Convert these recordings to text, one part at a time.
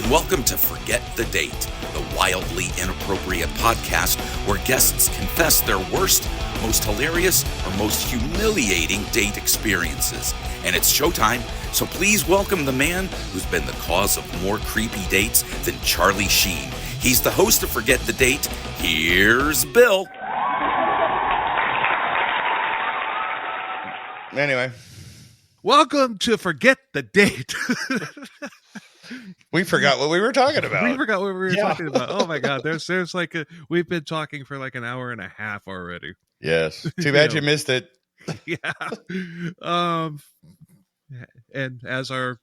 Welcome to Forget the Date, the wildly inappropriate podcast where guests confess their worst, most hilarious, or most humiliating date experiences. And it's showtime, so please welcome the man who's been the cause of more creepy dates than Charlie Sheen. He's the host of Forget the Date. Here's Bill. Anyway. Welcome to Forget the Date. We forgot what we were talking about. We forgot what we were talking about. Oh my God. There's like we've been talking for like an hour and a half already. Yes. Too bad you missed it. Yeah. And as our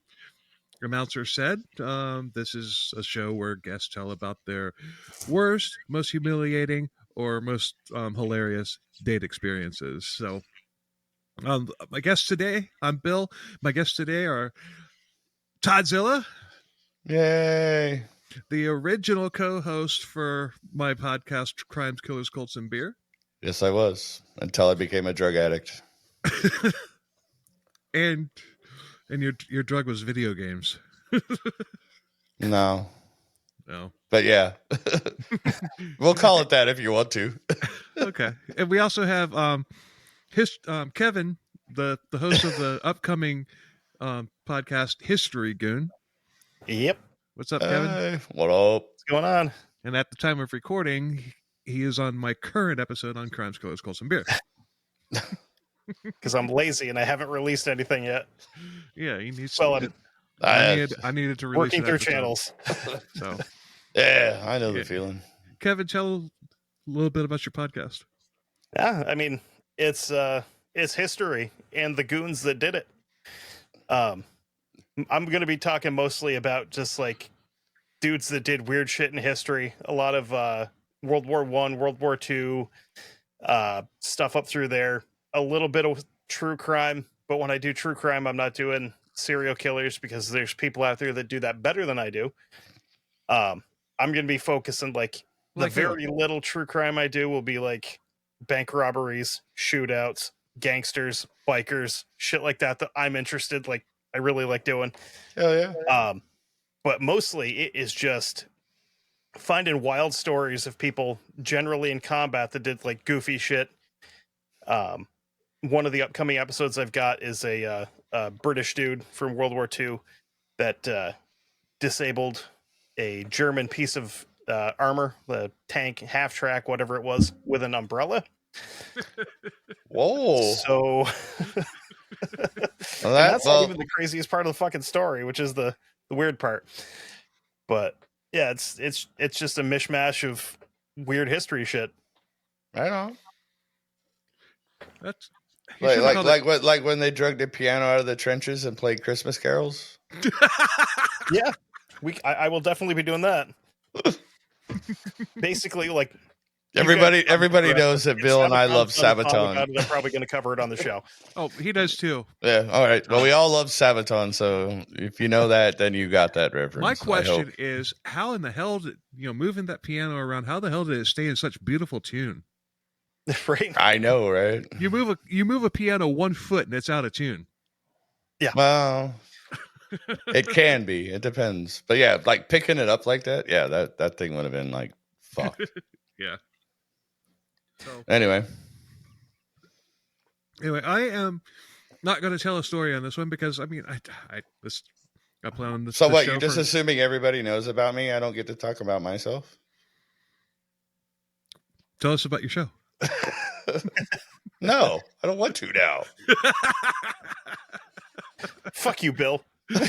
announcer said, this is a show where guests tell about their worst, most humiliating, or most hilarious date experiences. So my guests today, I'm Bill. My guests today are Toddzilla. Yay. The original co-host for my podcast, Crimes, Killers, Cults, and Beer. Yes, I was, until I became a drug addict. and your drug was video games. No. But yeah. We'll call it that if you want to. Okay. And we also have Kevin, the host of the upcoming podcast History Goon. Yep. What's up, Kevin? What up? What's going on? And at the time of recording, he is on my current episode on Crimes, Killers, Cults, and Beer. Because I'm lazy and I haven't released anything yet. Yeah, he needs. Well, I needed to release working through channels. So yeah, I know the feeling. Kevin, tell a little bit about your podcast. Yeah, I mean it's history and the goons that did it. I'm going to be talking mostly about just like dudes that did weird shit in history. A lot of World War I, World War II, stuff up through there. A little bit of true crime, but when I do true crime, I'm not doing serial killers because there's people out there that do that better than I do. I'm going to be focusing like the very little true crime I do will be like bank robberies, shootouts, gangsters, bikers, shit like that I'm interested. Like I really like doing. Hell yeah. But mostly it is just finding wild stories of people generally in combat that did like goofy shit. One of the upcoming episodes I've got is a British dude from World War II that disabled a German piece of armor, the tank, half track, whatever it was, with an umbrella. Whoa. So well, that's not even the craziest part of the fucking story, which is the weird part. But yeah, it's just a mishmash of weird history shit. Right on. That's like when they drug the piano out of the trenches and played Christmas carols. Yeah, I will definitely be doing that. Basically, like everybody knows that Bill and I love Sabaton. I'm probably going to cover it on the show. Oh, he does too. Yeah. All right. Well, we all love Sabaton, so if you know that, then you got that reference. My question is, how in the hell did moving that piano around? How the hell did it stay in such beautiful tune? Right. I know, right? You move a piano 1 foot and it's out of tune. Yeah. Well, it can be. It depends. But yeah, like picking it up like that. Yeah, that thing would have been like fuck. Yeah. So anyway, I am not going to tell a story on this one because I plan on this. So what? You're just assuming everybody knows about me? I don't get to talk about myself. Tell us about your show. No, I don't want to now. Fuck you, Bill. Dude,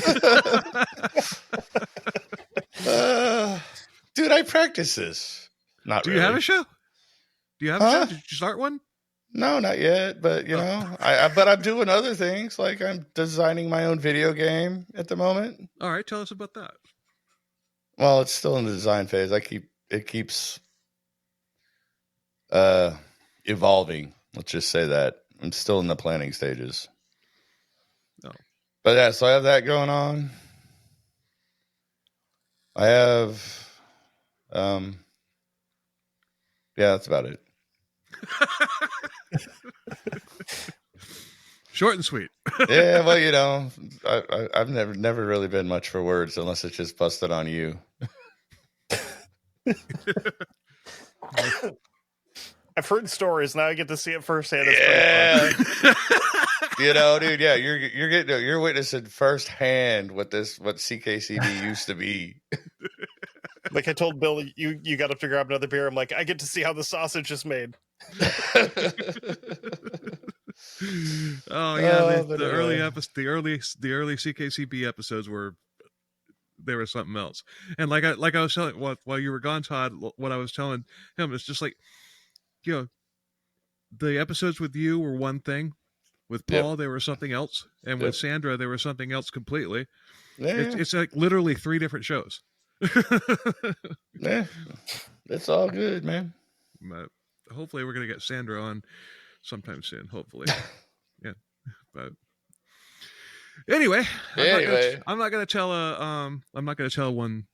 I practice this. Not Do really. you have a show? Do you have a show? Did you start one? No, not yet. But but I'm doing other things. Like I'm designing my own video game at the moment. All right, tell us about that. Well, it's still in the design phase. It keeps evolving. Let's just say that. I'm still in the planning stages. Oh. But yeah, so I have that going on. I have yeah, that's about it. Short and sweet. Yeah, well, you know, I've never really been much for words unless it's just busted on you. I've heard stories. Now I get to see it firsthand. It's Yeah. pretty fun. You know, dude. Yeah, you're witnessing firsthand what CKCB used to be. Like I told Bill, you got up to grab another beer. I'm like, I get to see how the sausage is made. Oh yeah, but the early anyway. the early CKCB episodes were something else. And like I was telling while you were gone, Todd, what I was telling him is just like, you know, the episodes with you were one thing. With Paul, they were something else, and with Sandra, they were something else completely. Yeah. It's like literally 3 different shows. Yeah, it's all good, man. But hopefully, we're gonna get Sandra on sometime soon. Hopefully, yeah. But anyway, I'm not gonna tell one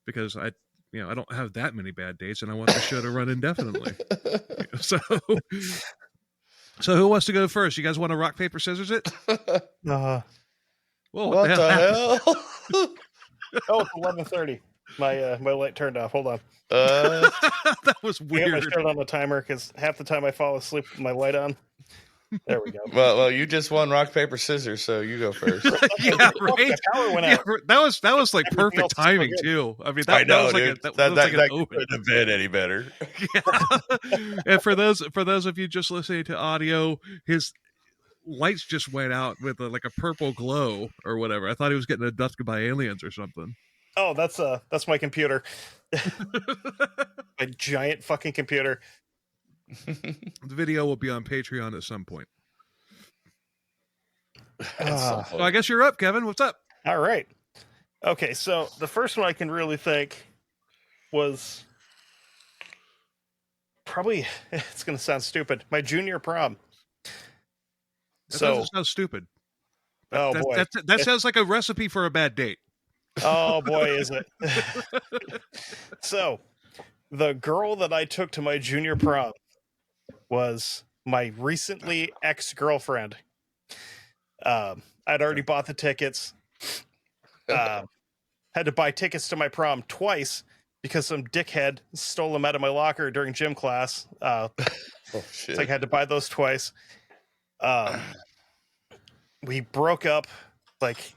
because I don't have that many bad dates, and I want the show to run indefinitely. So who wants to go first? You guys want to rock paper scissors it? Well, what the hell? Oh, it's 11:30. My light turned off. Hold on. That was I weird. got my shirt on the timer because half the time I fall asleep with my light on. There we go. Well, you just won rock paper scissors, so you go first. Yeah, right. The power went out. Yeah, that was like Everything perfect else is timing so good. too. I mean, I know, that was like dude. that couldn't have been any better. Yeah. And for those of you just listening to audio, his lights just went out with like a purple glow or whatever. I thought he was getting abducted by aliens or something. Oh, that's my computer. My giant fucking computer. The video will be on Patreon at some point. So I guess you're up, Kevin. What's up? All right. Okay, so the first one I can really think was probably, it's going to sound stupid, my junior prom. That doesn't sound stupid. Boy. That sounds like a recipe for a bad date. Oh boy, is it. So, the girl that I took to my junior prom was my recently ex-girlfriend. I'd already bought the tickets. Had to buy tickets to my prom twice because some dickhead stole them out of my locker during gym class. shit. So I had to buy those twice. We broke up like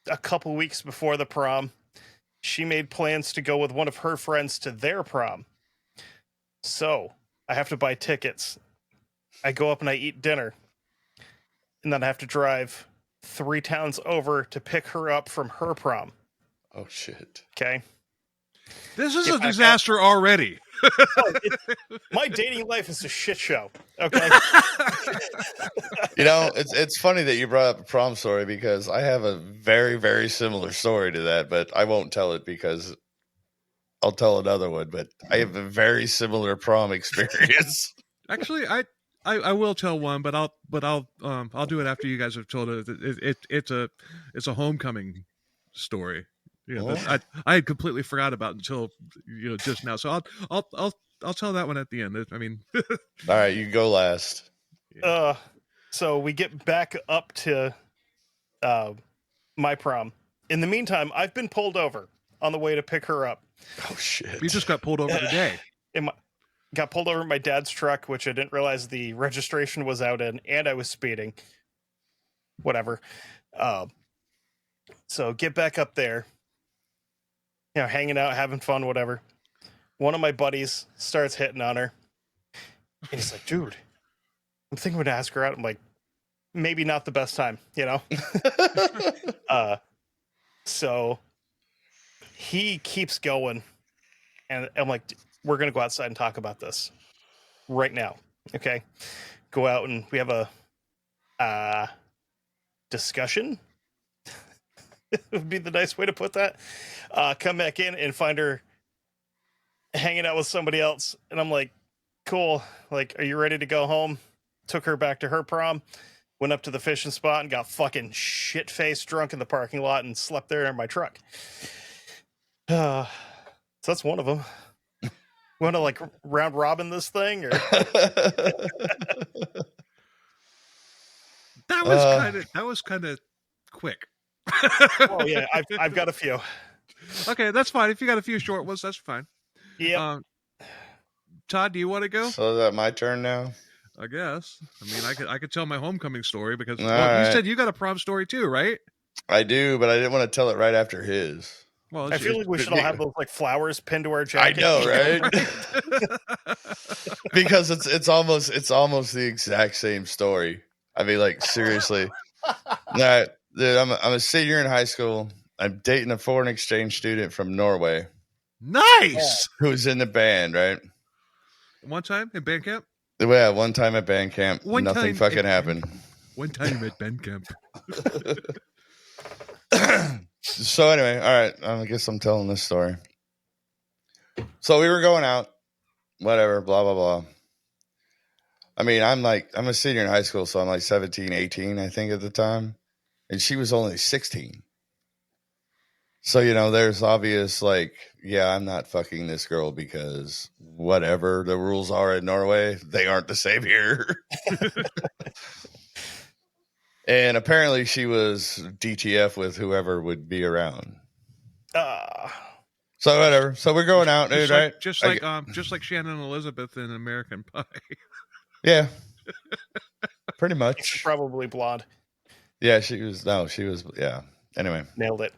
a couple weeks before the prom. She made plans to go with one of her friends to their prom. So I have to buy tickets. I go up and I eat dinner. And then I have to drive 3 towns over to pick her up from her prom. Oh, shit. Okay. This is a disaster already. My dating life is a shit show. Okay. You know, it's funny that you brought up a prom story because I have a very, very similar story to that, but I won't tell it because I'll tell another one. But I have a very similar prom experience. Actually, I will tell one, but I'll do it after you guys have told it. It's a homecoming story. That I had completely forgot about until just now. So I'll tell that one at the end. I mean, all right, you go last. So we get back up to my prom. In the meantime, I've been pulled over on the way to pick her up. Oh shit! You just got pulled over today. Got pulled over in my dad's truck, which I didn't realize the registration was out in, and I was speeding. Whatever. So get back up there. Hanging out, having fun, whatever. One of my buddies starts hitting on her. And he's like, dude, I'm thinking I'm going to ask her out. I'm like, maybe not the best time, So he keeps going. And I'm like, we're going to go outside and talk about this right now. Okay. Go out and we have a discussion. Would be the nice way to put that. Come back in and find her hanging out with somebody else. And I'm like, cool. Like, are you ready to go home? Took her back to her prom. Went up to the fishing spot and got fucking shit-faced drunk in the parking lot and slept there in my truck. So that's one of them. Want to like round robin this thing? Or that that was kind of quick. Oh yeah, I've got a few. Okay, that's fine. If you got a few short ones, that's fine. Yeah. Todd, do you want to go? So is that my turn now? I guess. I mean, I could tell my homecoming story because All you right. said you got a prom story too, right? I do, but I didn't want to tell it right after his. Well, I feel like we should all have those like flowers pinned to our I jacket. know, right? Because it's almost the exact same story. I mean, like seriously. Nah, dude, I'm a senior in high school. I'm dating a foreign exchange student from Norway Nice. who's in the band, right? One time in band camp. Yeah, one time at band camp, nothing fucking happened. One time at band camp. So anyway, all right. I guess I'm telling this story. So we were going out, whatever, blah, blah, blah. I mean, I'm a senior in high school, so I'm like 17, 18, I think at the time. And she was only 16. So, there's obvious, like, yeah, I'm not fucking this girl because whatever the rules are in Norway, they aren't the same here. And apparently she was DTF with whoever would be around. So whatever. So we're going out, dude, right? Just like Shannon and Elizabeth in American Pie. Yeah. Pretty much. She's probably blonde. Yeah, she was, yeah. Anyway. Nailed it.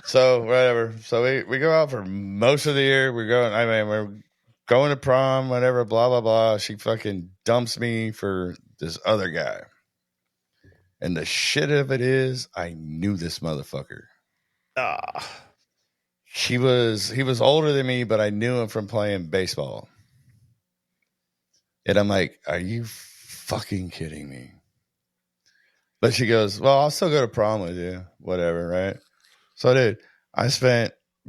So whatever. So we go out for most of the year. We're going to prom, whatever, blah, blah, blah. She fucking dumps me for this other guy. And the shit of it is, I knew this motherfucker. He was older than me, but I knew him from playing baseball. And I'm like, are you fucking kidding me? But she goes, well, I'll still go to prom with you, whatever, right? So, dude,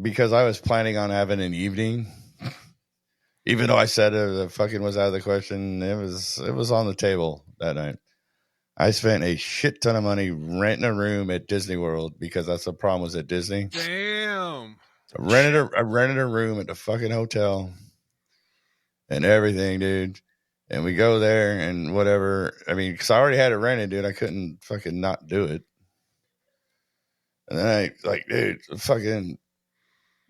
because I was planning on having an evening, even though I said it fucking was out of the question, it was on the table that night. I spent a shit ton of money renting a room at Disney World because that's the prom was at Disney. Damn. I rented a room at the fucking hotel and everything, dude. And we go there and whatever. I mean, because I already had it rented, dude. I couldn't fucking not do it. And then dude, fucking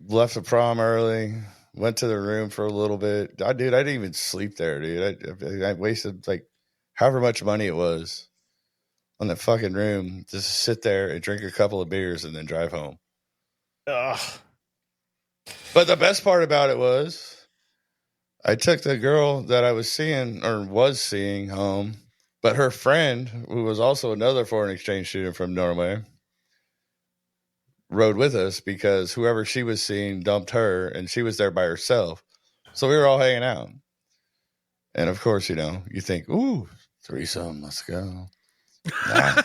left the prom early, went to the room for a little bit. I didn't even sleep there, dude. I wasted like however much money it was on that fucking room just to sit there and drink a couple of beers and then drive home. Ugh. But the best part about it was I took the girl that I was seeing home, but her friend, who was also another foreign exchange student from Norway, rode with us because whoever she was seeing dumped her and she was there by herself. So we were all hanging out. And of course, you think, ooh, threesome, let's go. Nah,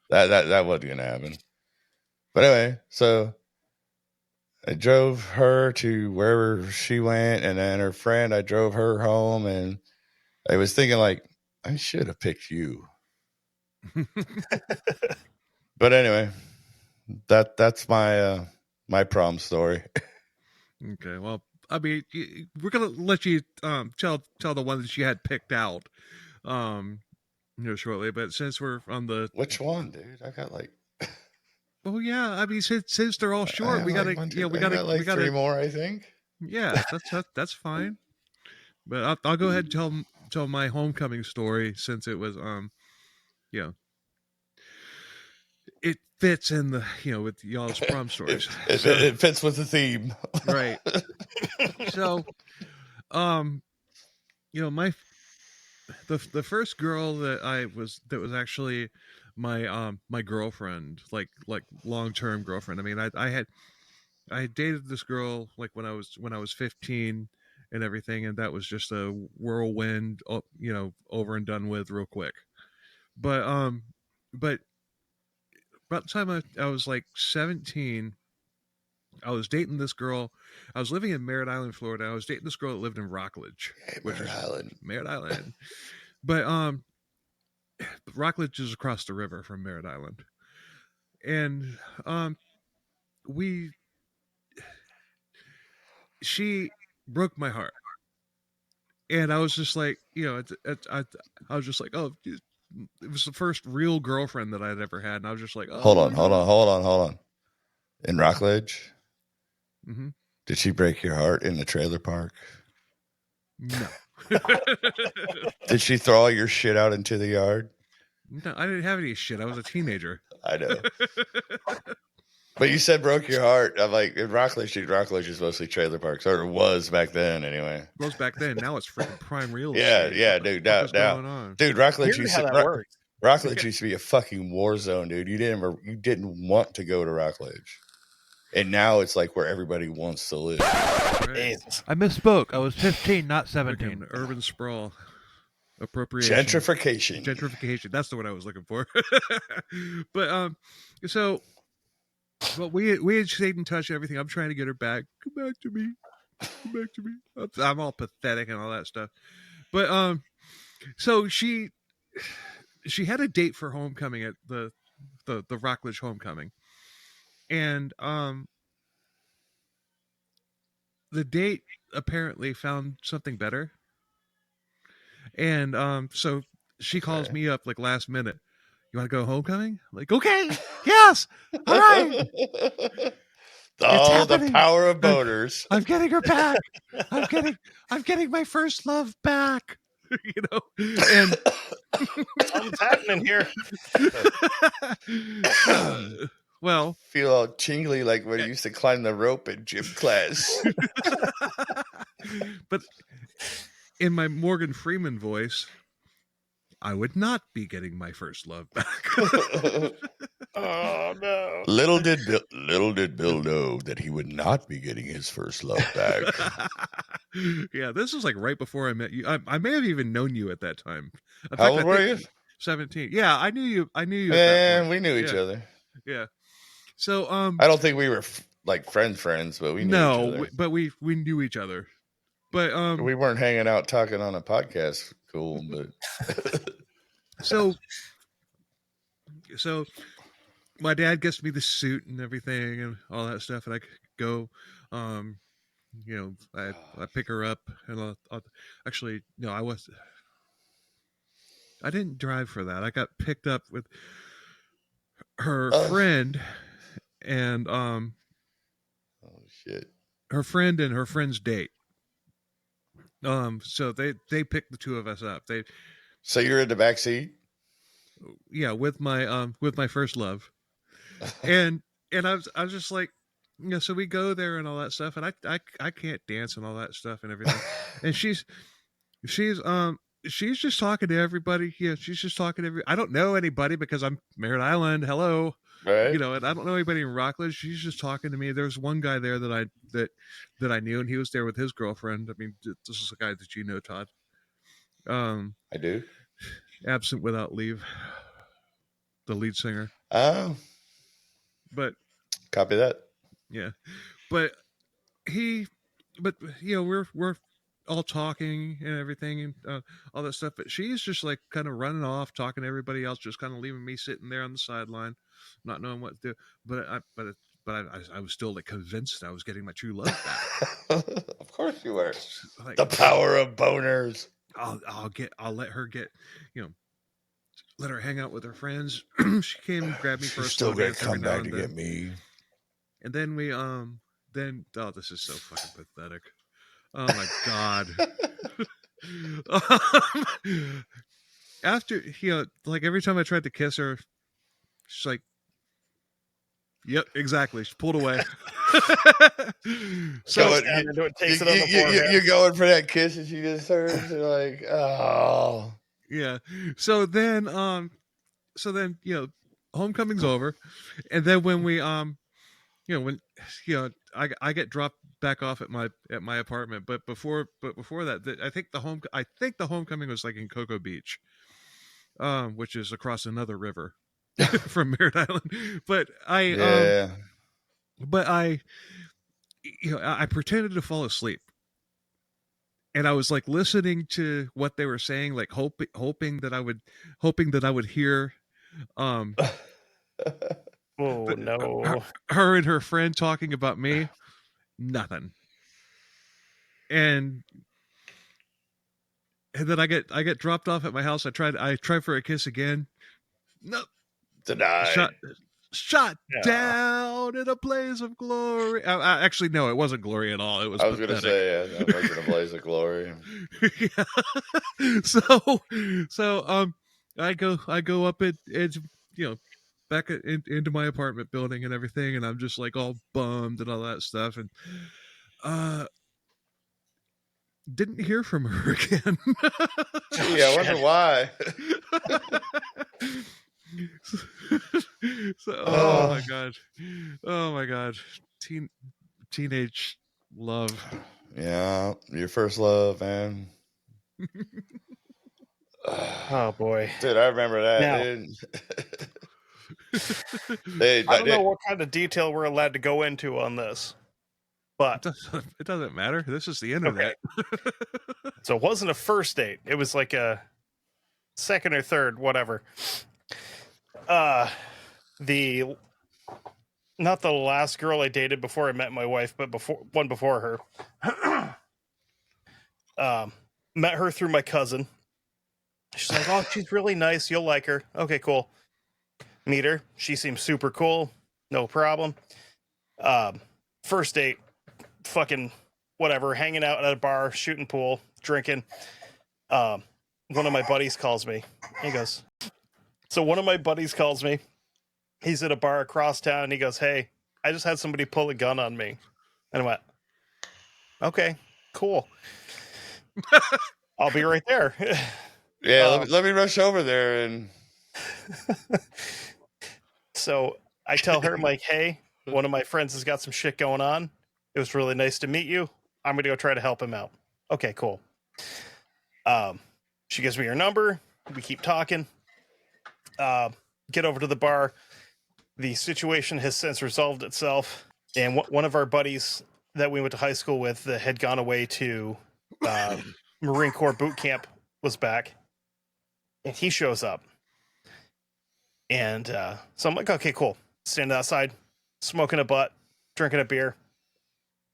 that wasn't going to happen. But anyway, so I drove her to wherever she went, and then her friend, I drove her home, and I was thinking, like, I should have picked you. But anyway, that's my my prom story. Okay, well, I mean, we're gonna let you tell the one that you had picked out shortly, but since we're on the Which one, dude? I got like. Oh yeah, I mean, since they're all short, we gotta three more, I think. Yeah, that's fine. But I'll go ahead and tell my homecoming story since it was it fits in the with y'all's prom stories. It fits with the theme, right? So, the first girl that was actually my girlfriend, like long-term girlfriend. I mean, I had dated this girl like when I was 15 and everything, and that was just a whirlwind, over and done with real quick. But about the time I was like 17, I was dating this girl. I was living in Merritt Island, Florida. I was dating this girl that lived in Rockledge, Merritt Island. But Rockledge is across the river from Merritt Island, and she broke my heart, and I was just like, I was just like, oh, was the first real girlfriend that I'd ever had, and I was just like, oh, Hold on. In Rockledge, Mm-hmm. did she break your heart in the trailer park? No. Did she throw all your shit out into the yard? No, I didn't have any shit. I was a teenager. I know. But you said broke your heart. I'm like, in Rockledge is mostly trailer parks, or it was back then anyway. It was back then. Now it's freaking prime real estate. Yeah, dude. Now, going on? dude, Rockledge Weird used how to, that works. Rockledge used to be a fucking war zone, dude. You didn't want to go to Rockledge, and now it's like where everybody wants to live. Right. Jesus. I misspoke. I was 15, not 17. Freaking urban sprawl. Appropriation. Gentrification. That's the word I was looking for. But we had stayed in touch and everything. I'm trying to get her back. Come back to me. I'm all pathetic and all that stuff. But so she had a date for homecoming at the Rockledge homecoming, and the date apparently found something better. And so she calls me up like last minute. You want to go homecoming? I'm like, okay, yes, all right. The power of boners. I'm getting her back. I'm getting my first love back. You know, and Something's happening here. well, Feel all tingly like when you used to climb the rope in gym class. but in my Morgan Freeman voice, I would not be getting my first love back. Oh no! Little did Bill know that he would not be getting his first love back. Yeah, this was like right before I met you. I may have even known you at that time. In How fact, old were you? 17. Yeah, I knew you. At that Man, point. we knew each Yeah. other. Yeah. So I don't think we were like friends, but we knew each other. but we knew each other. But We weren't hanging out talking on a podcast. Cool, but so my dad gets me the suit and everything and all that stuff, and I go. I pick her up, and actually no, I didn't drive for that. I got picked up with her friend, and oh shit, her friend and her friend's date. So they picked the two of us up. So you're in the back seat? Yeah, with my first love, and I was just like, so we go there and all that stuff, and I can't dance and all that stuff and everything, and she's just talking to everybody. Yeah, she's just talking to I don't know anybody because I'm Merritt Island. Hello. Right. And I don't know anybody in Rockledge. She's just talking to me. There's one guy there that I knew, and he was there with his girlfriend. I mean, this is a guy that you know, Todd. I do. Absent without leave, the lead singer. Oh, But copy that. yeah, but we're all talking and everything and all that stuff. But she's just like kind of running off, talking to everybody else, just kind of leaving me sitting there on the sideline, not knowing what to do. But I was still like convinced I was getting my true love back. Of course you were. Like, The power of boners. I'll let her get, let her hang out with her friends. She came and grabbed me for a She's still slow gonna dance come every now back to and then. get me. And then we this is so fucking pathetic. Oh my god. After like every time I tried to kiss her, she's like, yep, exactly. She pulled away. So Takes it on the forehead. you're going for that kiss and she just turns. You're like, oh. Yeah. So then homecoming's over, and then when we I get dropped back off at my apartment, but before that, I think the homecoming was like in Cocoa Beach, which is across another river from Merritt Island. But I pretended to fall asleep. And I was like listening to what they were saying, like hoping that I would hear. Oh no! Her and her friend talking about me, nothing. And And then I get dropped off at my house. I try for a kiss again. No, Denied. shot Yeah. down in a blaze of glory. Actually, no, it wasn't glory at all. It was. I was going to pathetic. say, yeah, that wasn't a blaze of glory. Yeah. So I go up it, back into my apartment building and everything, and I'm just like all bummed and all that stuff, and didn't hear from her again. Gee, I wonder why. Oh my god, teenage love. Yeah, your first love, man. Oh boy. Dude, I remember that. Now- Dude. I don't know what kind of detail we're allowed to go into on this, but It doesn't matter. This is the internet. so it wasn't a first date. It was like a second or third, whatever. Not the last girl I dated before I met my wife, but one before her. Met her through my cousin. She's like, "Oh, she's really nice. You'll like her." Okay, cool. Meet her. She seems super cool. No problem. First date, fucking whatever, hanging out at a bar, shooting pool, drinking. One of my buddies calls me. He goes, so one of my buddies calls me. He's at a bar across town, and he goes, "Hey, I just had somebody pull a gun on me." And I went, "Okay, cool. I'll be right there." Yeah, let me rush over there and. So I tell her, I'm like, "Hey, one of my friends has got some shit going on. It was really nice to meet you. I'm going to go try to help him out." Okay, cool. She gives me her number. We keep talking. Get over to the bar. The situation has since resolved itself. And one of our buddies that we went to high school with that had gone away to Marine Corps boot camp was back. And he shows up. And so I'm like, okay, cool. Standing outside, smoking a butt, drinking a beer.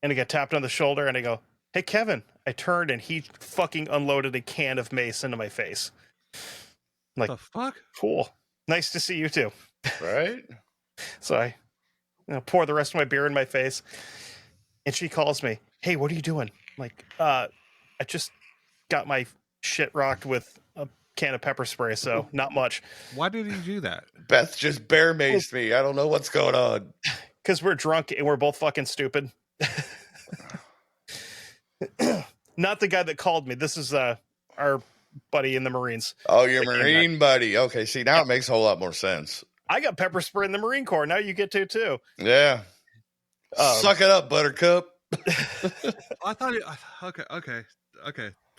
And I get tapped on the shoulder and I go, "Hey, Kevin." I turned and he fucking unloaded a can of mace into my face. I'm like, the fuck? "Cool. Nice to see you too." Right? So I pour the rest of my beer in my face. And she calls me, "Hey, what are you doing?" I'm like, I just got my shit rocked with a can of pepper spray, so not much. Why did he do that? Beth just bear maced me. I don't know what's going on. Because we're drunk and we're both fucking stupid. Not the guy that called me. This is our buddy in the Marines. Oh, your Marine buddy. Okay, see, now it makes a whole lot more sense. I got pepper spray in the Marine Corps. Now you get to too. Yeah. Suck it up, Buttercup. I thought it. Okay.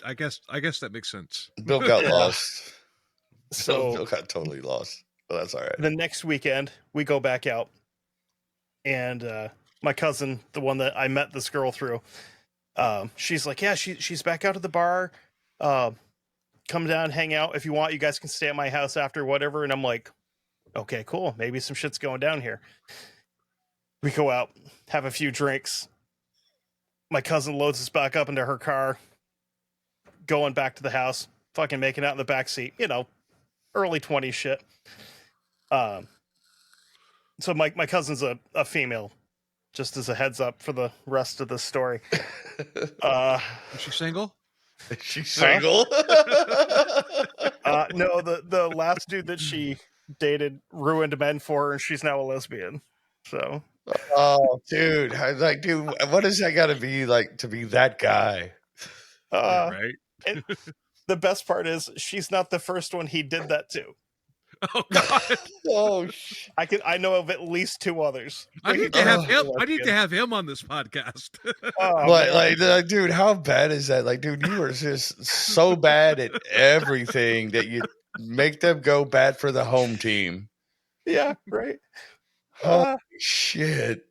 I guess that makes sense. Bill got lost. So Bill got totally lost. But that's all right. the next weekend, we go back out. And my cousin, the one that I met this girl through, she's like, "Yeah, she's back out at the bar. Come down, hang out. If you want, you guys can stay at my house after, whatever." And I'm like, "Okay, cool. Maybe some shit's going down here." We go out, have a few drinks. My cousin loads us back up into her car, going back to the house, fucking making out in the back seat, early 20s shit. So my cousin's a female, just as a heads up for the rest of the story. Is she single? She's single. No, the last dude that she dated ruined men for her, and she's now a lesbian. So, Oh, dude. I was like, dude, what does that got to be like to be that guy? Yeah, right. and the best part is she's not the first one he did that to. Oh God! Oh, I know of at least two others. I need to have him. I need to have him on this podcast. like, dude, how bad is that? Like, dude, you were just so bad at everything that you make them go bad for the home team. Yeah, right. Holy shit.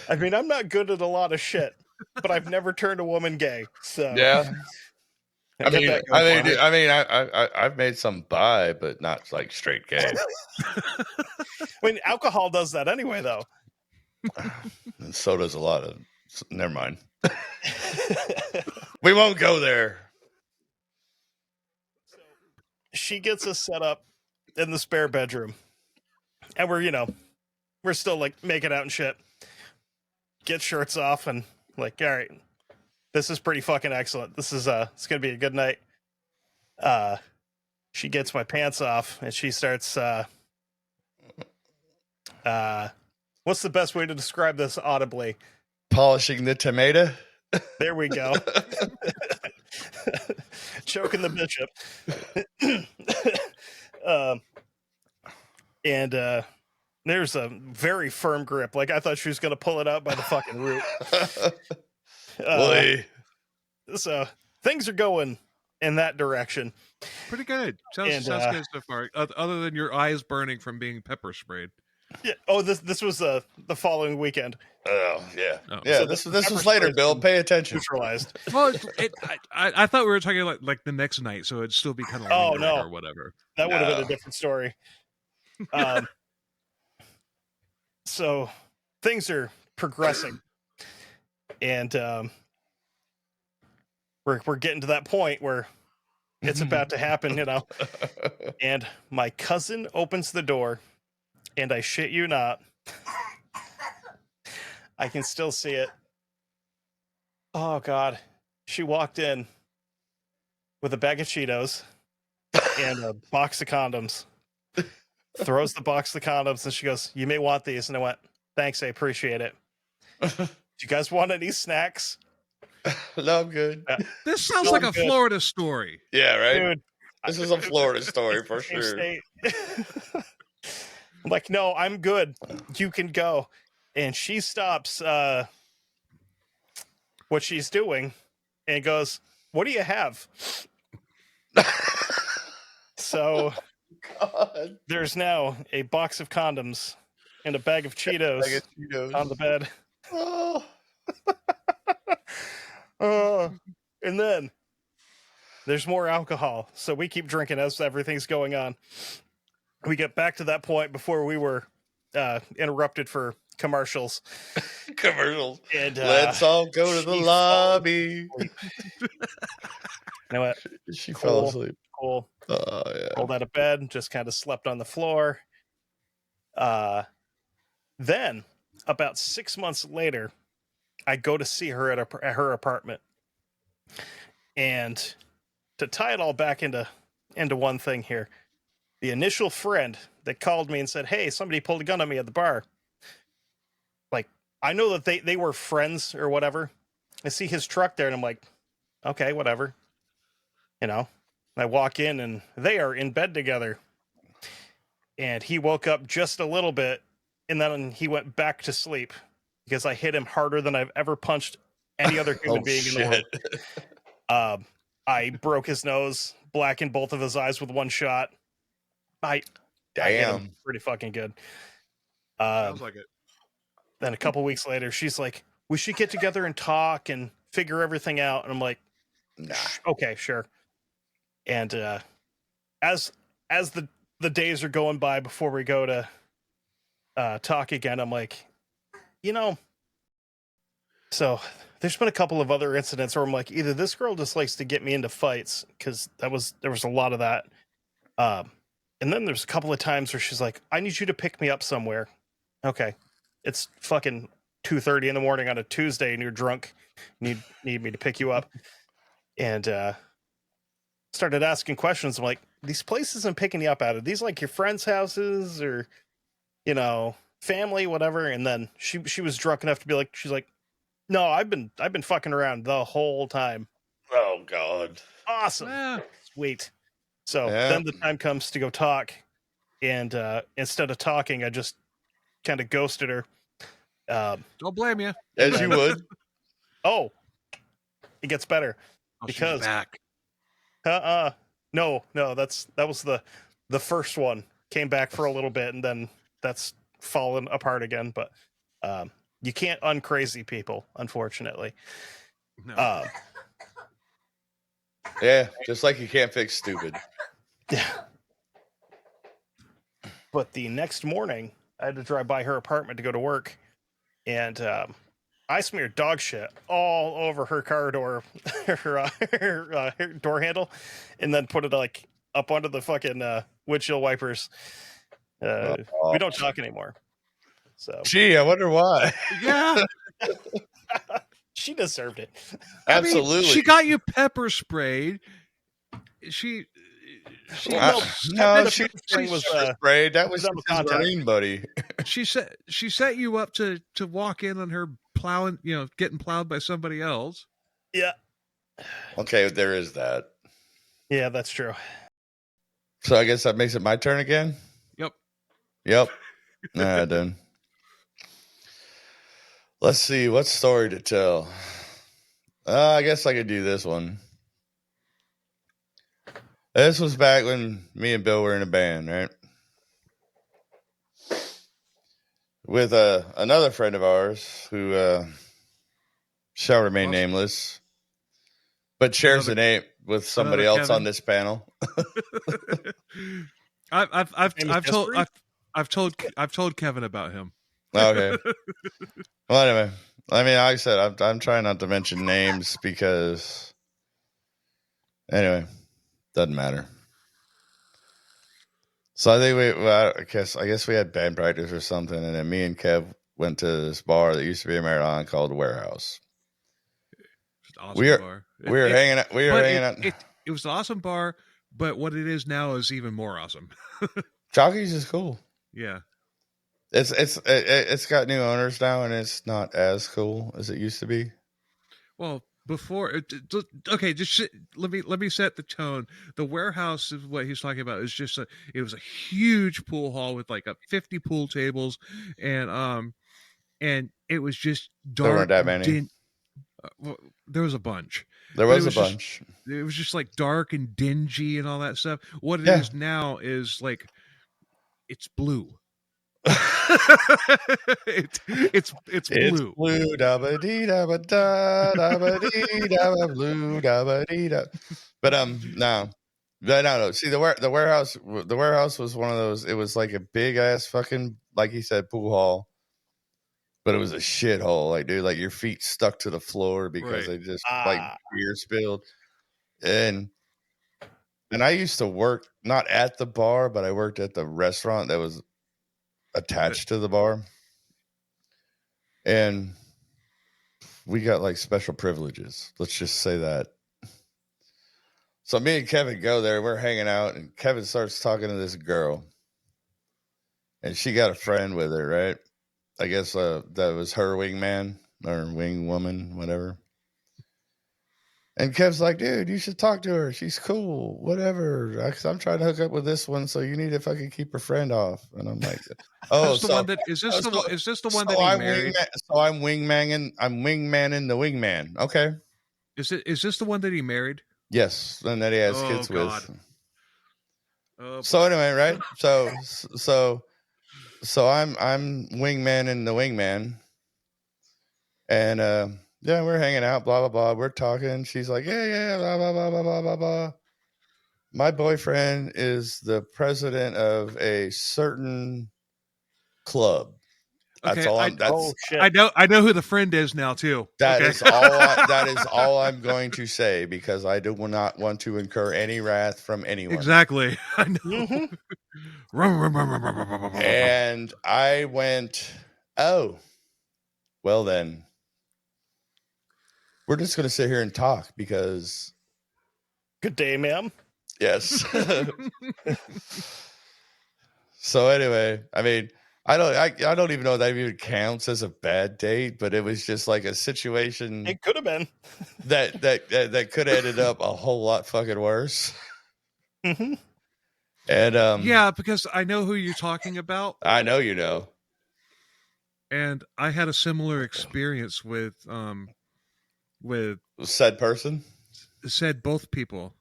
I mean, I'm not good at a lot of shit, but I've never turned a woman gay. So Yeah. I've made some bi, but not like straight gay. I mean, alcohol does that anyway, though. And so does a lot of. Never mind. We won't go there. she gets us set up in the spare bedroom, and we're still like making out and shit. Get shirts off and like, all right, this is pretty fucking excellent. This is it's gonna be a good night. She gets my pants off and she starts what's the best way to describe this audibly? Polishing the tomato. There we go. Choking the bishop. And there's a very firm grip. Like I thought she was gonna pull it out by the fucking root. Boy. So things are going in that direction. Pretty good. Sounds good so far. Other than your eyes burning from being pepper sprayed. Yeah. Oh, this was the following weekend. Oh yeah, Oh. yeah. So this the was pepper later, spray's Bill. been Pay attention. Neutralized. Well, I thought we were talking like the next night, so it'd still be kind of Oh, lingering no. or whatever. That would have been No. a different story. So things are progressing, and we're getting to that point where it's about to happen, And my cousin opens the door, and I shit you not, I can still see it. Oh God, she walked in with a bag of Cheetos and a box of condoms. Throws the box of condoms and she goes, "You may want these." And I went, "Thanks, I appreciate it. Do you guys want any snacks?" No, I'm good. This sounds No, like I'm a good. Florida story. Yeah, right. Dude, This is a Florida story for same sure. state. I'm like, "No, I'm good. You can go." And she stops what she's doing and goes, "What do you have?" So God. there's now a box of condoms and a bag of Cheetos I guess he knows. on the bed. Oh. And then there's more alcohol. So we keep drinking as everything's going on. We get back to that point before we were interrupted for commercials. Commercials. And Let's all go to the she lobby. You know what? She Cool. fell asleep. Cool. Oh yeah. Rolled out of bed, just kind of slept on the floor. Then, about 6 months later, I go to see her at her apartment. And to tie it all back into one thing here, the initial friend that called me and said, "Hey, somebody pulled a gun on me at the bar." Like, I know that they were friends or whatever. I see his truck there and I'm like, okay, whatever. I walk in and they are in bed together. And he woke up just a little bit and then he went back to sleep because I hit him harder than I've ever punched any other human being in the world. I broke his nose, blackened both of his eyes with one shot. I hit him Damn. pretty fucking good. Sounds like it. Then a couple weeks later, she's like, "We should get together and talk and figure everything out." And I'm like, Nah. "Okay, sure." And as the days are going by before we go to talk again, I'm like, so there's been a couple of other incidents where I'm like, either this girl just likes to get me into fights, because there was a lot of that. And then there's a couple of times where she's like, "I need you to pick me up somewhere." Okay. It's fucking 2:30 in the morning on a Tuesday and you're drunk. And you need me to pick you up. And started asking questions. I'm like, "These places I'm picking you up at, are these like your friends' houses or, family, whatever?" And then she was drunk enough to be like, she's like, "No, I've been fucking around the whole time." Oh God. Awesome. Yeah. Sweet. So Yeah. then the time comes to go talk. And instead of talking, I just kind of ghosted her. Don't blame you. As you would. Oh, it gets better. Oh, Because- she's back. No, that was the first one. Came back for a little bit and then that's fallen apart again. But you can't uncrazy people, unfortunately. No. Yeah, just like you can't fix stupid. Yeah. But the next morning, I had to drive by her apartment to go to work, and I smeared dog shit all over her car door, her door handle, and then put it like up onto the fucking windshield wipers. We don't talk anymore. So Gee, I wonder why. Yeah. she deserved it. Absolutely. I mean, she got you pepper sprayed. She Well, no, the she pepper spraying was sprayed. That was double his contact. Marine buddy. she set you up to walk in on her plowing, getting plowed by somebody else. Yeah. Okay, there is that. Yeah, that's true. So I guess that makes it my turn again? Yep. Nah, done. Let's see, what story to tell? I guess I could do this one. This was back when me and Bill were in a band, right? With another friend of ours who shall remain nameless, but shares a name with somebody else Kevin. on this panel. I've told Kevin about him. Okay. Well, anyway, I mean, like I said, I'm trying not to mention names because, anyway, doesn't matter. So I think I guess we had band practice or something, and then me and Kev went to this bar that used to be a marathon called the Warehouse. It's an awesome bar. We were hanging out. It was an awesome bar, but what it is now is even more awesome. Chalky's is cool. Yeah. It's got new owners now, and it's not as cool as it used to be. Well, before okay, let me set the tone. The Warehouse is what he's talking about. Is just it was a huge pool hall with like 50 pool tables, and it was just dark. There weren't that many. There was a bunch. There was a bunch. It was just like dark and dingy and all that stuff. What it is now is like it's blue. it's blue. Blue da ba dee da ba da dee da ba blue da ba dee da. But no. See the warehouse was one of those. It was like a big ass fucking, like he said, pool hall. But it was a shithole, like, dude, like your feet stuck to the floor because they just like beer spilled. And I used to work not at the bar, but I worked at the restaurant that was attached to the bar. And we got like special privileges. Let's just say that. So me and Kevin go there, we're hanging out, and Kevin starts talking to this girl. And she got a friend with her, right? I guess that was her wingman or wing woman, whatever. And Kev's like, dude, you should talk to her. She's cool, whatever. I'm trying to hook up with this one, so you need to fucking keep her friend off. And I'm like, oh, is this the one that he married? I'm wingmaning the wingman. Okay. Is this the one that he married? Yes, and that he has kids God. with. Oh, so anyway, right? So I'm wingmaning the wingman, and yeah, we're hanging out, blah blah blah. We're talking. She's like, yeah, blah blah blah blah blah blah blah. My boyfriend is the president of a certain club. That's okay, all. Shit. I know who the friend is now too. That okay. is all. That is all I'm going to say because I do not want to incur any wrath from anyone. Exactly. I know. And I went, oh, well then, we're just going to sit here and talk because. Good day, ma'am. Yes. So anyway, I mean, I don't even know if that even counts as a bad date, but it was just like a situation. It could have been that could have ended up a whole lot fucking worse. Mm-hmm. And yeah, because I know who you're talking about. I know you know. And I had a similar experience with said person. Said both people.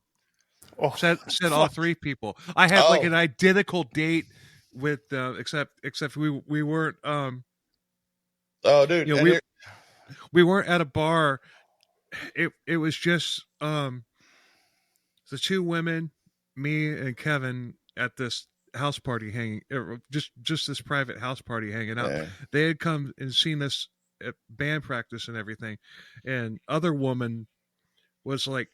Oh, said all three people. I had like an identical date with except we weren't oh dude, we weren't at a bar. It was just the two women, me and Kevin, at this house party hanging, just this private house party hanging out. Yeah. They had come and seen us at band practice and everything, and other woman was like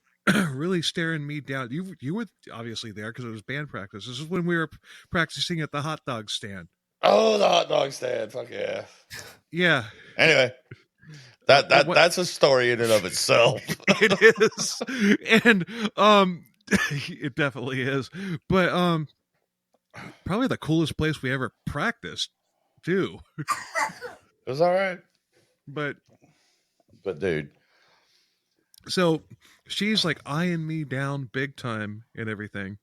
really staring me down. You were obviously there because it was band practice. This is when we were practicing at the hot dog stand. Oh, the hot dog stand. Fuck yeah. Yeah. Anyway, that's a story in and of itself. It is. And it definitely is. But probably the coolest place we ever practiced too. It was all right. But dude, so she's like eyeing me down big time and everything.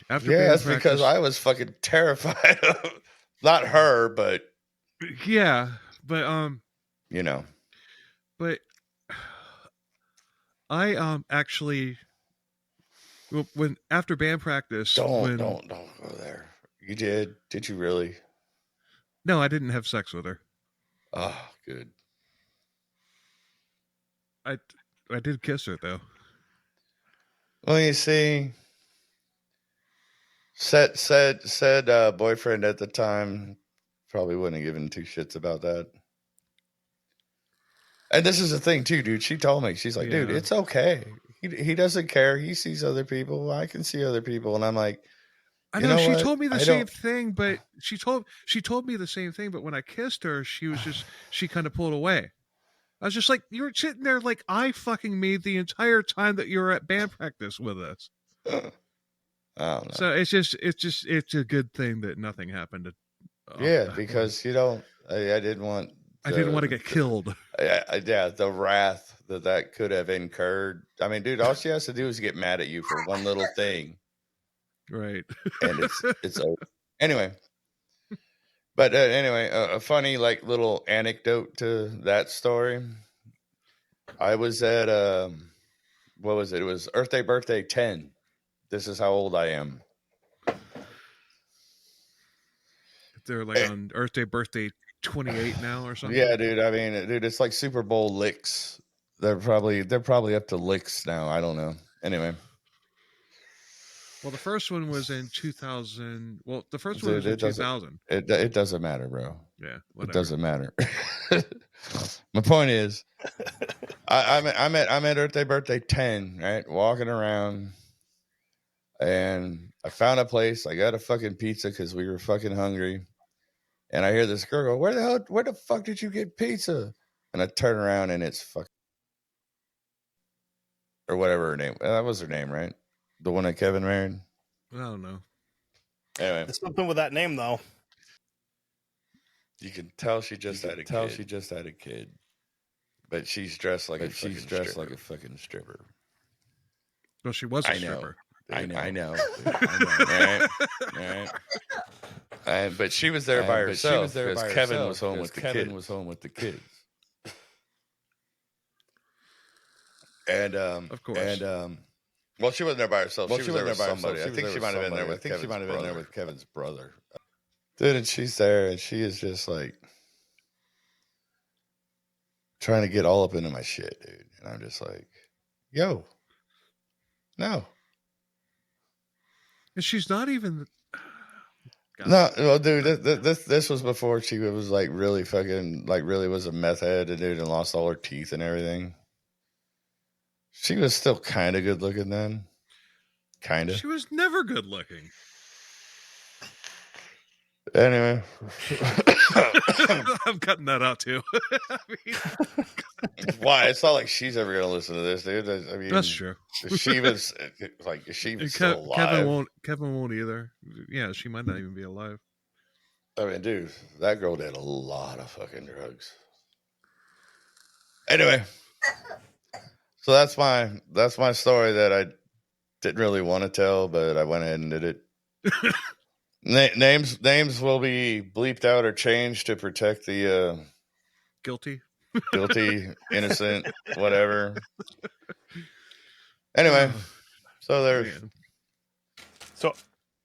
After yeah, band that's because practice- I was fucking terrified of not her, but yeah, but you know. but I actually when after band practice Don't go there. You did? Did you really? No, I didn't have sex with her. Oh, good. I did kiss her though. Well, you see, said boyfriend at the time probably wouldn't have given two shits about that. And this is the thing too, dude. She told me, she's like, dude, Yeah. it's okay. He doesn't care. He sees other people. I can see other people, and I'm like, I you know, she what? told me the I same don't- thing, but she told me the same thing, but when I kissed her, she kind of pulled away. I was just like, you were sitting there like I fucking me the entire time that you were at band practice with us. I don't know. So it's a good thing that nothing happened. Yeah, that because you don't. I didn't want. I didn't want to get killed. Yeah, the wrath that could have incurred. I mean, dude, all she has to do is get mad at you for one little thing, Right. and it's over. Anyway. But anyway, a funny like little anecdote to that story. I was at what was it? It was Earth Day birthday 10. This is how old I am. They're like on Earth Day birthday 28 now or something. Yeah, dude. I mean, dude, it's like Super Bowl licks. They're probably up to licks now. I don't know. Anyway. Well, the first one was in 2000. Well, the first one Dude, was in it doesn't- 2000. It doesn't matter, bro. Yeah, It whatever. doesn't matter. My point is, I'm at Earth Day birthday 10, right? Walking around, and I found a place. I got a fucking pizza because we were fucking hungry. And I hear this girl go, where the fuck did you get pizza? And I turn around and it's fucking, or whatever her name. That was her name, right? The one that Kevin married. I don't know. Anyway, It's something with that name though. you can tell she just had a kid. But she's dressed like a fucking stripper. Well, she was a I know. stripper. I know. All right. But she was there by herself because Kevin was home with the kids. And Of course. well, she wasn't there by herself. She was there with somebody. I think she might have been there with with Kevin's brother. Dude, and she's there, and she is just like trying to get all up into my shit, dude. And I'm just like, yo, no. And she's not even. God. No, well, dude, this was before she was like really fucking, like really was a meth head, and dude, and lost all her teeth and everything. She was still kind of good looking then. Kind of. She was never good looking. Anyway. I'm cutting that out too. I mean, Why? It's not like she's ever going to listen to this, dude. I mean, that's true. She was like, she was still alive. Kevin won't either. Yeah, she might not even be alive. I mean, dude, that girl did a lot of fucking drugs. Anyway, so that's my story that I didn't really want to tell, but I went ahead and did it. Names will be bleeped out or changed to protect the Guilty. innocent, whatever. Anyway, so there's. Man. So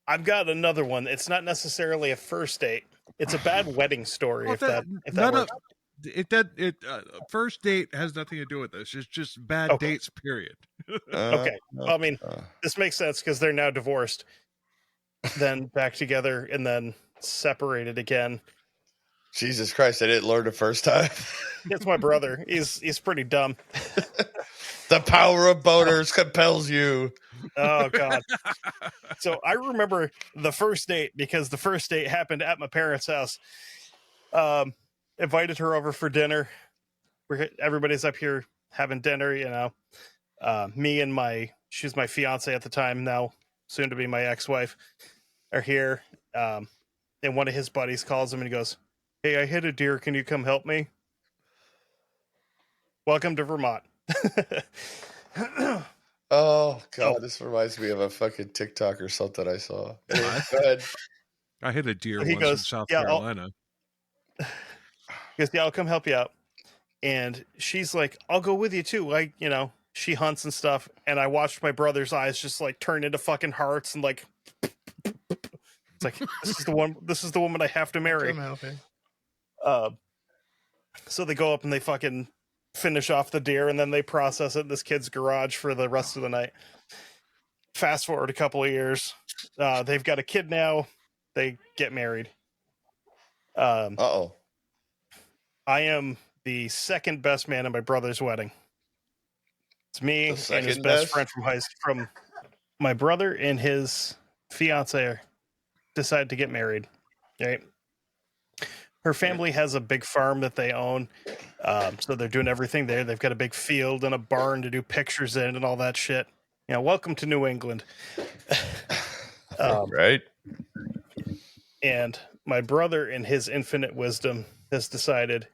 I've got another one. It's not necessarily a first date. It's a bad wedding story. Well, if that none works. First date has nothing to do with this. It's just bad Okay. dates. Period. Okay. I mean, this makes sense because they're now divorced, then back together, and then separated again. Jesus Christ, I didn't learn the first time. It's my brother. He's pretty dumb. The power of boners compels you. Oh God. So I remember the first date because the first date happened at my parents' house. Invited her over for dinner. Everybody's up here having dinner, you know. Me and she's my fiance at the time, now soon to be my ex-wife, are here. And one of his buddies calls him and he goes, "Hey, I hit a deer. Can you come help me?" Welcome to Vermont. Oh God, this reminds me of a fucking TikTok or something I saw. Anyway, go ahead. I hit a deer He once in goes, South "Yeah, Carolina. He goes, "Yeah, I'll come help you out." And she's like, "I'll go with you too." Like, you know, she hunts and stuff. And I watched my brother's eyes just like turn into fucking hearts and like, it's like, this is the woman I have to marry. I'm helping. So they go up and they fucking finish off the deer and then they process it in this kid's garage for the rest of the night. Fast forward a couple of years. They've got a kid now. They get married. Uh-oh. I am the second best man at my brother's wedding. It's me The and his second best best? friend from high school. From my brother and his fiance decided to get married. Right. Her family has a big farm that they own. So they're doing everything there. They've got a big field and a barn to do pictures in and all that shit. You know, welcome to New England. Right? And my brother, in his infinite wisdom, has decided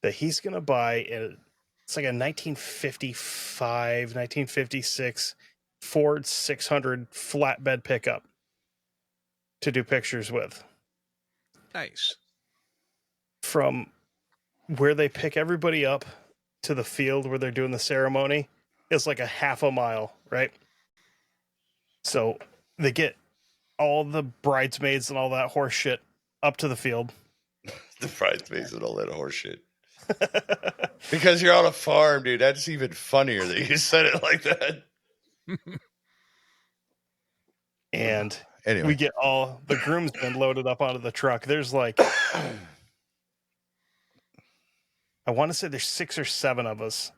that he's going to buy it's like a 1955, 1956 Ford 600 flatbed pickup to do pictures with. Nice. From where they pick everybody up to the field where they're doing the ceremony is like a half a mile, right? So they get all the bridesmaids and all that horse shit up to the field. The bridesmaids and all that horse shit. Because you're on a farm, dude. That's even funnier that you said it like that. And Anyway. we get all the groomsmen loaded up onto the truck. There's like, I want to say there's 6 or 7 of us,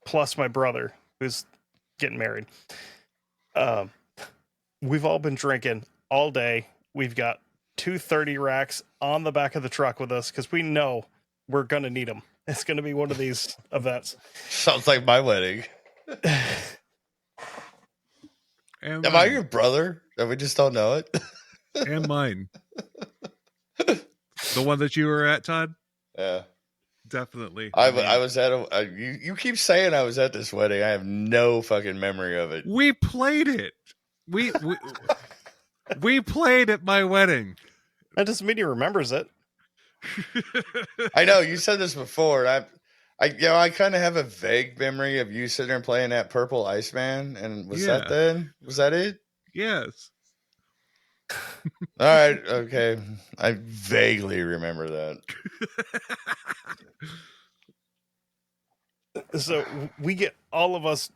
plus my brother who's getting married. We've all been drinking all day. We've got 230 racks on the back of the truck with us because we know we're going to need them. It's going to be one of these events. Sounds like my wedding. And Am I your brother? And we just don't know it? and mine. The one that you were at, Todd? Yeah. Definitely. I was at you keep saying I was at this wedding. I have no fucking memory of it. We played it. We played at my wedding. That doesn't mean he remembers it. I know you said this before. And I kind of have a vague memory of you sitting there playing that Purple Iceman. And was that then? Was that it? Yes. All right. Okay. I vaguely remember that. So we get all of us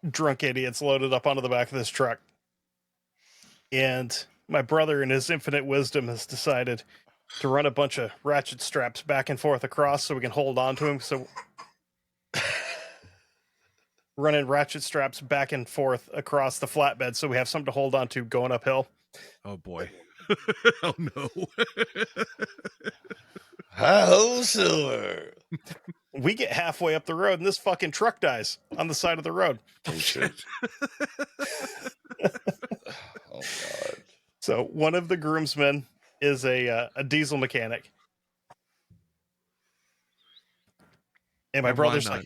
drunk idiots loaded up onto the back of this truck. And my brother, in his infinite wisdom, has decided to run a bunch of ratchet straps back and forth across so we can hold on to him. So running ratchet straps back and forth across the flatbed so we have something to hold on to going uphill. Oh, boy. Oh, no. Hi-ho, Silver. We get halfway up the road and this fucking truck dies on the side of the road. Oh, shit. Oh, God. So one of the groomsmen is a diesel mechanic. And my And why brother's not? like,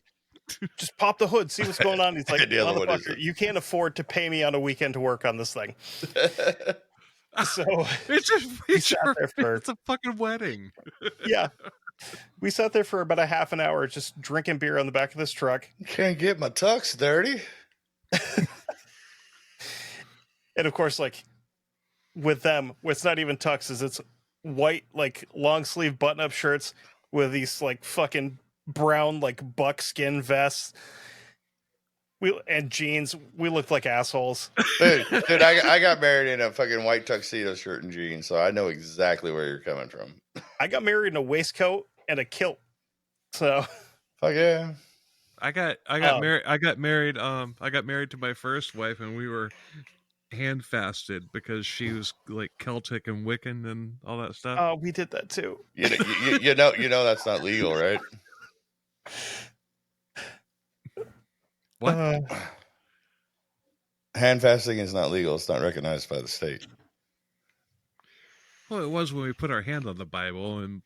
just pop the hood, see what's going on. He's like, The other one motherfucker, isn't. you can't afford to pay me on a weekend to work on this thing. So It's a fucking wedding. yeah. We sat there for about a half an hour just drinking beer on the back of this truck. Can't get my tux dirty. And of course, like with them, it's not even tuxes, it's white, like long sleeve button up shirts with these like fucking brown, like buckskin vests. And jeans. We looked like assholes. Dude, I got married in a fucking white tuxedo shirt and jeans, so I know exactly where you're coming from. I got married in a waistcoat and a kilt. So Fuck yeah. I got married. I got married to my first wife, and we were hand fasted because she was like Celtic and Wiccan and all that stuff. Oh, we did that too. You know that's not legal, right? What? Hand fasting is not legal. It's not recognized by the state. Well, it was when we put our hand on the Bible, and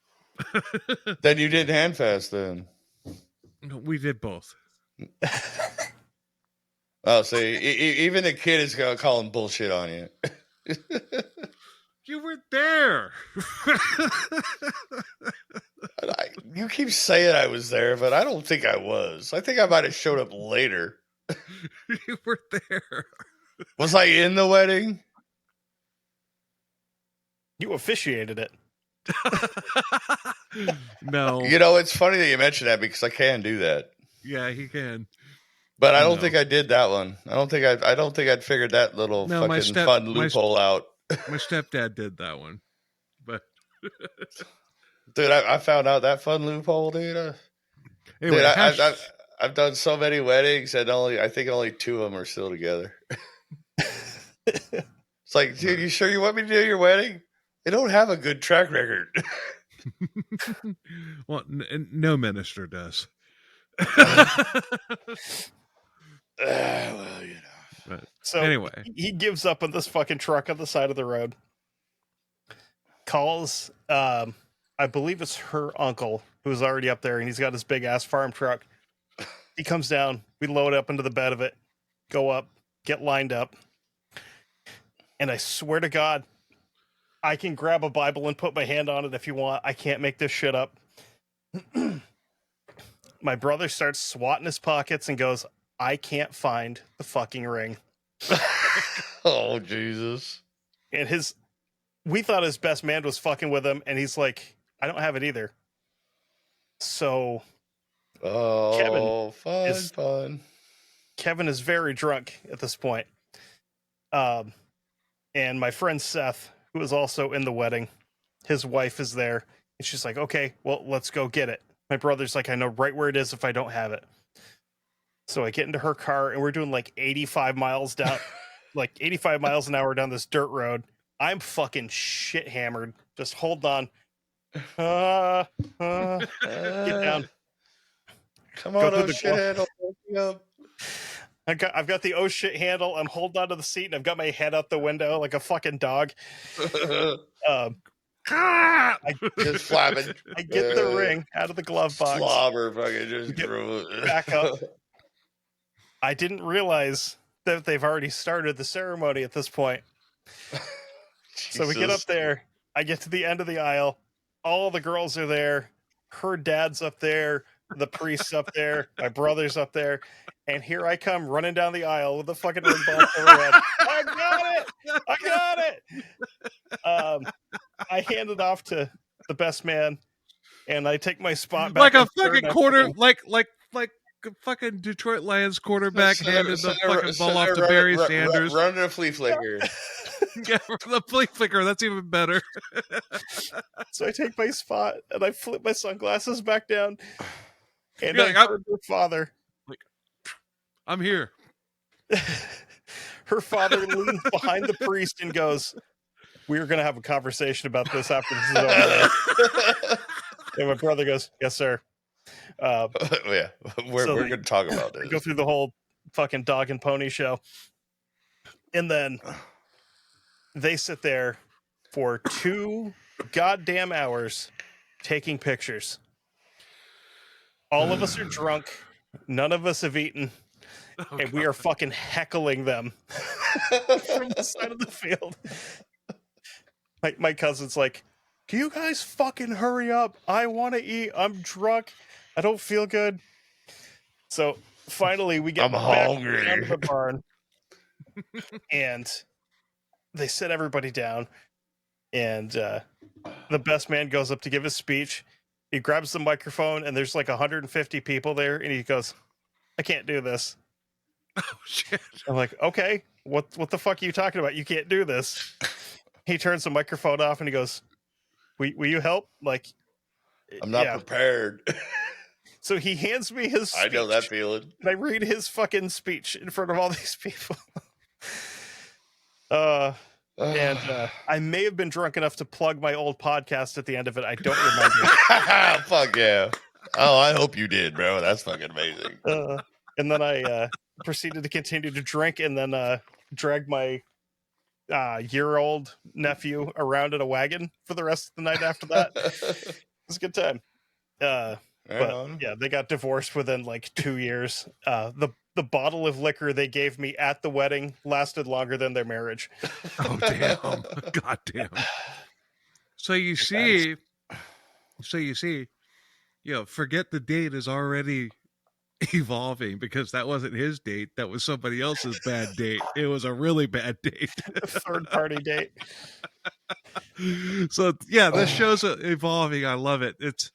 Then you did hand fast then. we did both. Oh, so even the kid is calling bullshit on you. You were there. You keep saying I was there, but I don't think I was. I think I might have showed up later. You were there. Was I in the wedding? You officiated it. No. You know, it's funny that you mention that because I can do that. Yeah, he can. But I don't No. think I did that one. I don't think I'd figured that little No, fucking fun loophole out. My stepdad did that one. But Dude, I found out that fun loophole, dude. anyway, Dude, I've done so many weddings, and I think only 2 of them are still together. It's like, dude, you sure you want me to do your wedding? They don't have a good track record. Well, no minister does. Well, you know. But So anyway, he gives up on this fucking truck on the side of the road. Calls, I believe it's her uncle who's already up there, and he's got his big ass farm truck. He comes down, we load up into the bed of it, go up, get lined up, and I swear to God, I can grab a Bible and put my hand on it if you want. I can't make this shit up. My brother starts swatting his pockets and goes, I can't find the fucking ring. Oh, Jesus. And we thought his best man was fucking with him, and he's like, I don't have it either. So Oh, is- fun. Kevin is very drunk at this point. And my friend Seth, who is also in the wedding, his wife is there, and she's like, okay, well, let's go get it. My brother's like, I know right where it is if I don't have it. So I get into her car, and we're doing like 85 miles down, like 85 miles an hour down this dirt road. I'm fucking shit hammered. Just hold on. Get down. Come Go on, through oh the shit, handle me up. I've got the oh shit handle. I'm holding onto the seat, and I've got my head out the window like a fucking dog. Just flapping. I get the ring out of the glove box. Slobber fucking just Get drew it. back up. I didn't realize that they've already started the ceremony at this point. So we get up there. I get to the end of the aisle. All the girls are there. Her dad's up there. The priest's up there. My brother's up there. And here I come running down the aisle with the fucking ring box over my head. I got it! I got it! I hand it off to the best man, and I take my spot back. like a fucking quarter, like a fucking Detroit Lions quarterback handed the fucking ball off to Barry Sanders. Running a flea flicker. Yeah, the flea flicker. That's even better. So I take my spot, and I flip my sunglasses back down. And You're I like, heard her father. I'm here. Her father leans behind the priest and goes, we're going to have a conversation about this after this is over. And my brother goes, yes, sir. Yeah, we're So going to talk about Go this. through the whole fucking dog and pony show. And then they sit there for 2 goddamn hours taking pictures. All of us are drunk. None of us have eaten. And we are fucking heckling them from the side of the field. My cousin's like, can you guys fucking hurry up? I want to eat. I'm drunk. I don't feel good. So finally we get I'm back hungry. down to the barn. And they sit everybody down. And the best man goes up to give his speech. He grabs the microphone, and there's like 150 people there. And he goes, I can't do this. Oh shit! I'm like, okay, what the fuck are you talking about? You can't do this. He turns the microphone off and he goes, will you help? Like, I'm not yeah. prepared. So he hands me his speech, I know that feeling. and I read his fucking speech in front of all these people. And I may have been drunk enough to plug my old podcast at the end of it. I don't remember. Fuck yeah. Oh, I hope you did, bro. That's fucking amazing. And then I proceeded to continue to drink, and then dragged my year-old nephew around in a wagon for the rest of the night after that. It was a good time. Yeah, they got divorced within like 2 years. The bottle of liquor they gave me at the wedding lasted longer than their marriage. Oh damn! God damn! So you see, forget the date is already evolving because that wasn't his date. That was somebody else's bad date. It was a really bad date. Third-party date. So yeah, this show's evolving. I love it. It's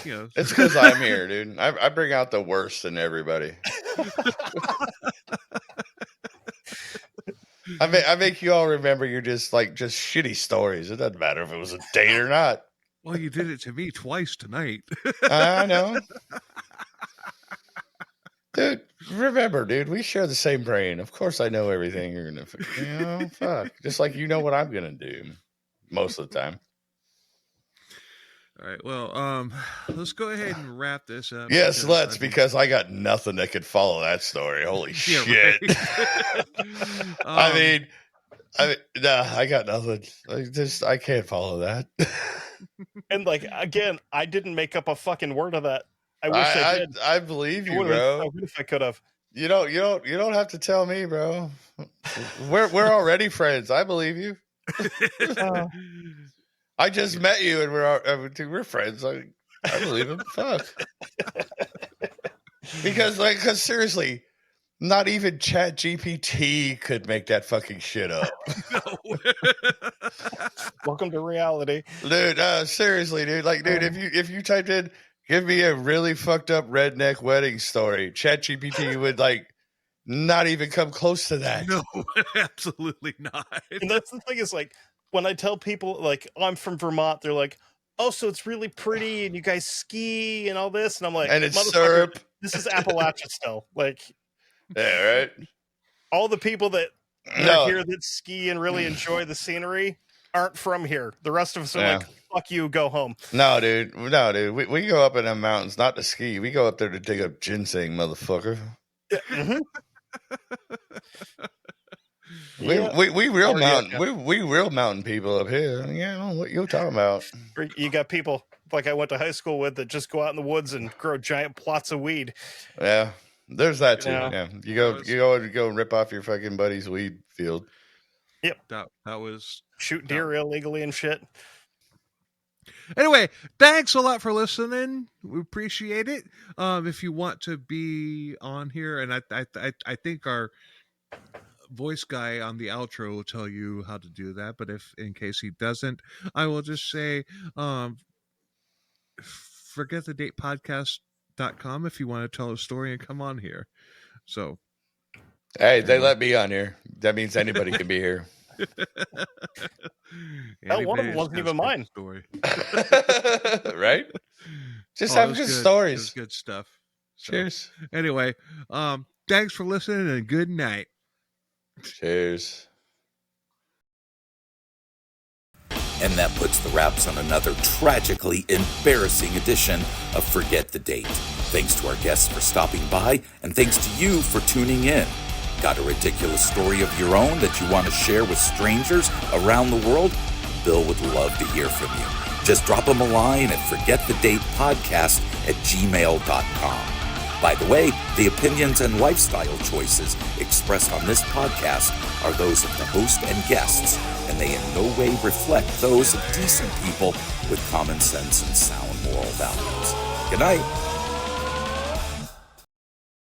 it's because I'm here, dude. I bring out the worst in everybody. I make you all remember you're just shitty stories. It doesn't matter if it was a date or not. Well, you did it to me twice tonight. I know. Dude, remember, dude, we share the same brain. Of course I know everything you're going to, fuck. Just like you know what I'm going to do most of the time. All right, well, let's go ahead and wrap this up. Yes, let's, because I got nothing that could follow that story. Holy shit. Right. I mean, nah, I got nothing. I can't follow that. And again, I didn't make up a fucking word of that. I wish I did. I believe you, bro. I wish I could have. You don't have to tell me, bro. We're already friends. I believe you. I just met you and we're friends. I believe him. Fuck. Because seriously, not even ChatGPT could make that fucking shit up. No. Welcome to reality, dude. Seriously, dude. Dude, if you typed in, give me a really fucked up redneck wedding story, ChatGPT would not even come close to that. No, absolutely not. And that's the thing is when I tell people I'm from Vermont, they're like, "Oh, so it's really pretty, and you guys ski and all this," and I'm like, "And it's syrup. This is Appalachia still." Yeah, right. All the people that are here that ski and really enjoy the scenery aren't from here. The rest of us are "Fuck you, go home." No, dude. We go up in the mountains not to ski. We go up there to dig up ginseng, motherfucker. Yeah. Mm-hmm. We real mountain. We real mountain people up here. Yeah, I don't know what you're talking about. You got people I went to high school with that just go out in the woods and grow giant plots of weed. Yeah, there's that too. Yeah, you go and rip off your fucking buddy's weed field. Yep, that was shoot deer illegally and shit. Anyway, thanks a lot for listening. We appreciate it. If you want to be on here, and I think our voice guy on the outro will tell you how to do that, but if in case he doesn't, I will just say forgetthedatepodcast.com if you want to tell a story and come on here. So hey, they let me on here. That means anybody can be here. Hell, one of them wasn't even mine. Story. Right? Just have good stories. Good stuff. So, cheers. Anyway, thanks for listening and good night. Cheers. And that puts the wraps on another tragically embarrassing edition of Forget the Date. Thanks to our guests for stopping by, and thanks to you for tuning in. Got a ridiculous story of your own that you want to share with strangers around the world? Bill would love to hear from you. Just drop him a line at forgetthedatepodcast@gmail.com. By the way, the opinions and lifestyle choices expressed on this podcast are those of the host and guests, and they in no way reflect those of decent people with common sense and sound moral values. Good night.